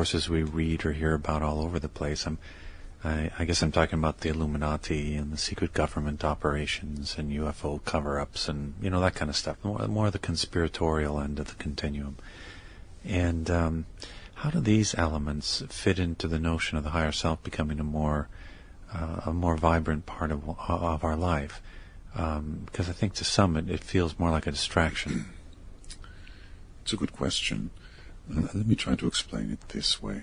forces we read or hear about all over the place. I guess I'm talking about the Illuminati and the secret government operations and UFO cover-ups and, that kind of stuff. More the conspiratorial end of the continuum. And how do these elements fit into the notion of the higher self becoming a more vibrant part of our life? Because I think to some it feels more like a distraction. It's a good question. Let me try to explain it this way.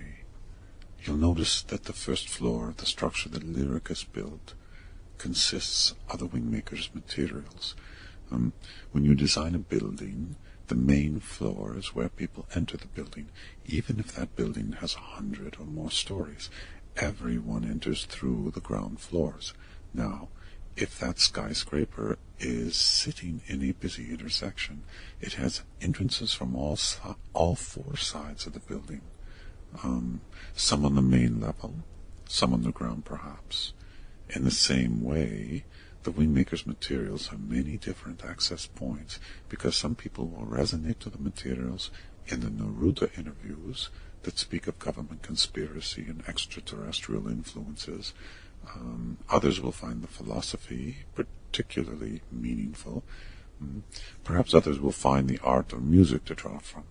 You'll notice that the first floor of the structure that Lyricus built consists of the Wingmakers' materials. When you design a building, the main floor is where people enter the building. Even if that building has 100 or more stories, everyone enters through the ground floors. Now, if that skyscraper is sitting in a busy intersection, it has entrances from all four sides of the building. Some on the main level, some on the ground perhaps. In the same way, the Wingmakers' materials have many different access points because some people will resonate to the materials in the Neruda interviews that speak of government conspiracy and extraterrestrial influences. Others will find the philosophy particularly meaningful. Perhaps others will find the art or music to draw from.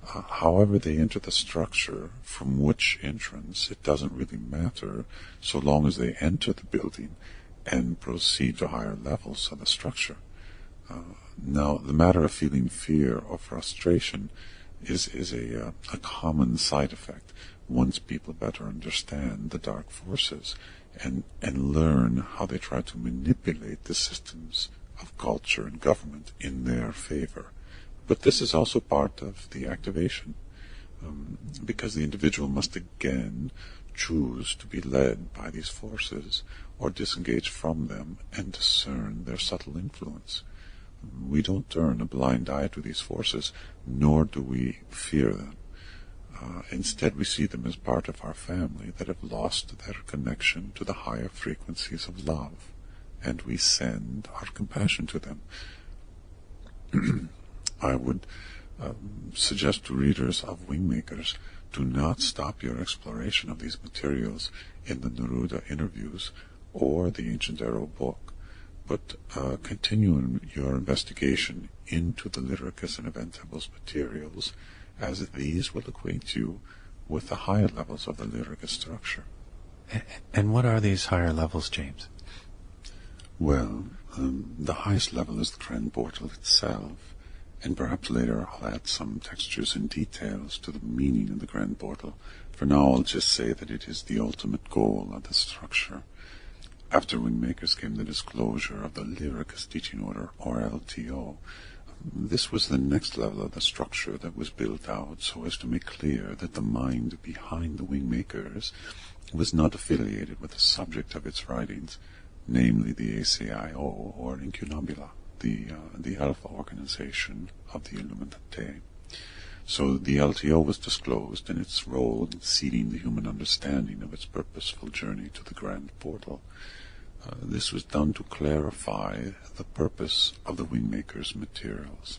However they enter the structure, from which entrance, it doesn't really matter so long as they enter the building and proceed to higher levels of the structure. Now, the matter of feeling fear or frustration is a common side effect once people better understand the dark forces and learn how they try to manipulate the systems of culture and government in their favor. But this is also part of the activation, because the individual must again choose to be led by these forces or disengage from them and discern their subtle influence. We don't turn a blind eye to these forces, nor do we fear them. Instead, we see them as part of our family that have lost their connection to the higher frequencies of love, and we send our compassion to them. I would suggest to readers of Wingmakers, do not stop your exploration of these materials in the Neruda interviews or the Ancient Arrow book, but continue your investigation into the Lyricus and Event Temple's materials, as these will acquaint you with the higher levels of the Lyricus structure. And what are these higher levels, James? Well, the highest level is the Grand Portal itself, and perhaps later I'll add some textures and details to the meaning of the Grand Portal. For now, I'll just say that it is the ultimate goal of the structure. After Wingmakers came the disclosure of the Lyricus Teaching Order, or LTO. This was the next level of the structure that was built out so as to make clear that the mind behind the Wingmakers was not affiliated with the subject of its writings, namely the ACIO, or Incunabula, the Alpha organization of the Illuminati. So the LTO was disclosed in its role in seeding the human understanding of its purposeful journey to the Grand Portal. This was done to clarify the purpose of the Wingmakers' materials.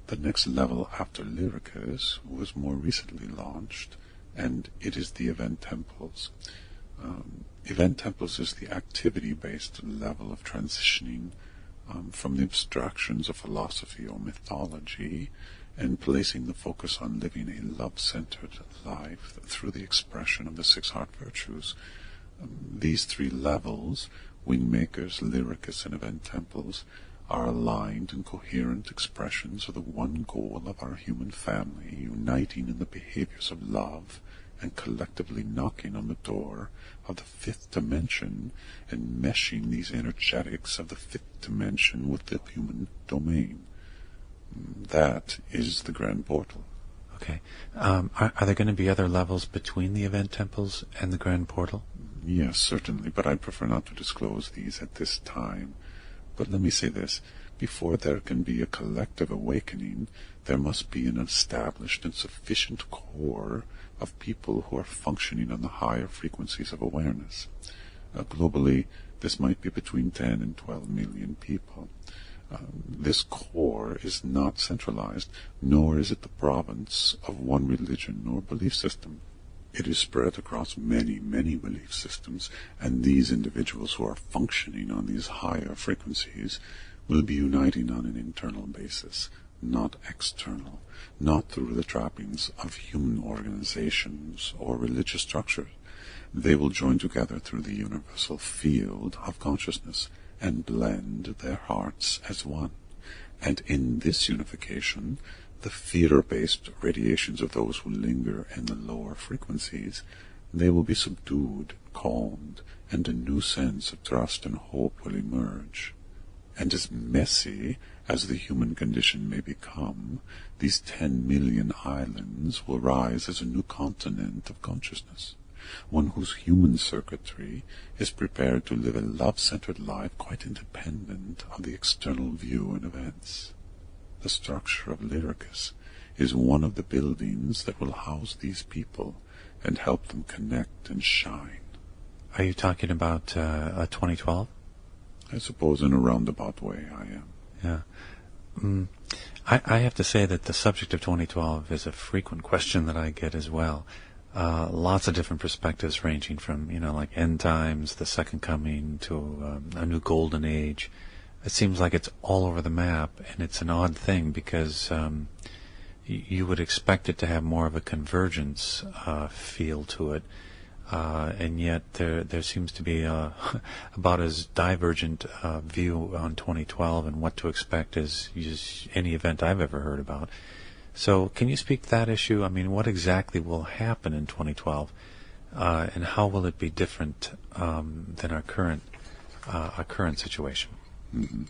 The next level after Lyricus was more recently launched, and it is the Event Temples. Event Temples is the activity-based level of transitioning from the abstractions of philosophy or mythology and placing the focus on living a love-centered life through the expression of the 6 heart virtues. These 3 levels, Wingmakers, Lyricus, and Event Temples, are aligned and coherent expressions of the one goal of our human family, uniting in the behaviors of love and collectively knocking on the door of the 5th dimension and meshing these energetics of the 5th dimension with the human domain. That is the Grand Portal. Okay. Are there going to be other levels between the Event Temples and the Grand Portal? Yes, certainly, but I'd prefer not to disclose these at this time. But let me say this. Before there can be a collective awakening, there must be an established and sufficient core of people who are functioning on the higher frequencies of awareness. Globally, this might be between 10 and 12 million people. This core is not centralized, nor is it the province of one religion or belief system. It is spread across many, many belief systems, and these individuals who are functioning on these higher frequencies will be uniting on an internal basis, not external, not through the trappings of human organizations or religious structures. They will join together through the universal field of consciousness and blend their hearts as one. And in this unification, the fear-based radiations of those who linger in the lower frequencies, they will be subdued, calmed, and a new sense of trust and hope will emerge. And as messy as the human condition may become, these 10 million islands will rise as a new continent of consciousness, one whose human circuitry is prepared to live a love-centered life quite independent of the external view and events. The structure of Lyricus is one of the buildings that will house these people and help them connect and shine. Are you talking about 2012? I suppose in a roundabout way I am. Yeah. I have to say that the subject of 2012 is a frequent question that I get as well. Lots of different perspectives ranging from, like end times, the second coming, to a new golden age. It seems like it's all over the map, and it's an odd thing because you would expect it to have more of a convergence feel to it, and yet there seems to be about as divergent view on 2012 and what to expect as any event I've ever heard about. So can you speak to that issue? I mean, what exactly will happen in 2012, and how will it be different than our current situation? Mm-hmm.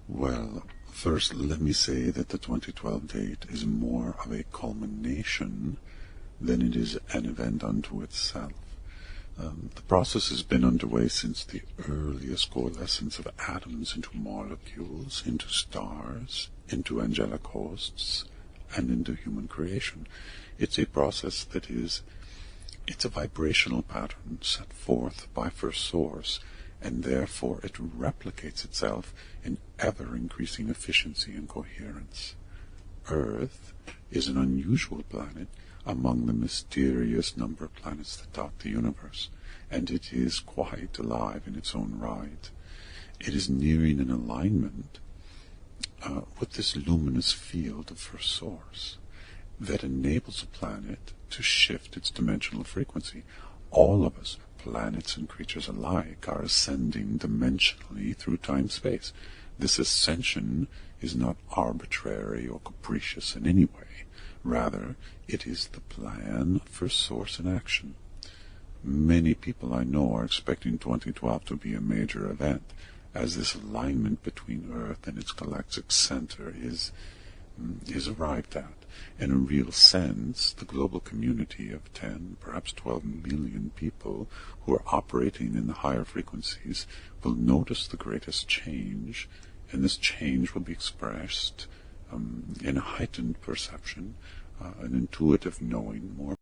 Well, first let me say that the 2012 date is more of a culmination than it is an event unto itself. The process has been underway since the earliest coalescence of atoms into molecules, into stars, into angelic hosts, and into human creation. It's a process that it's a vibrational pattern set forth by First Source, and therefore it replicates itself in ever-increasing efficiency and coherence. Earth is an unusual planet among the mysterious number of planets that dot the universe, and it is quite alive in its own right. It is nearing an alignment with this luminous field of First Source that enables a planet to shift its dimensional frequency. All of us, planets and creatures alike, are ascending dimensionally through time-space. This ascension is not arbitrary or capricious in any way. Rather, it is the plan of First Source in action. Many people I know are expecting 2012 to be a major event, as this alignment between Earth and its galactic center is arrived at. In a real sense, the global community of 10, perhaps 12 million people who are operating in the higher frequencies will notice the greatest change, and this change will be expressed in a heightened perception, an intuitive knowing, more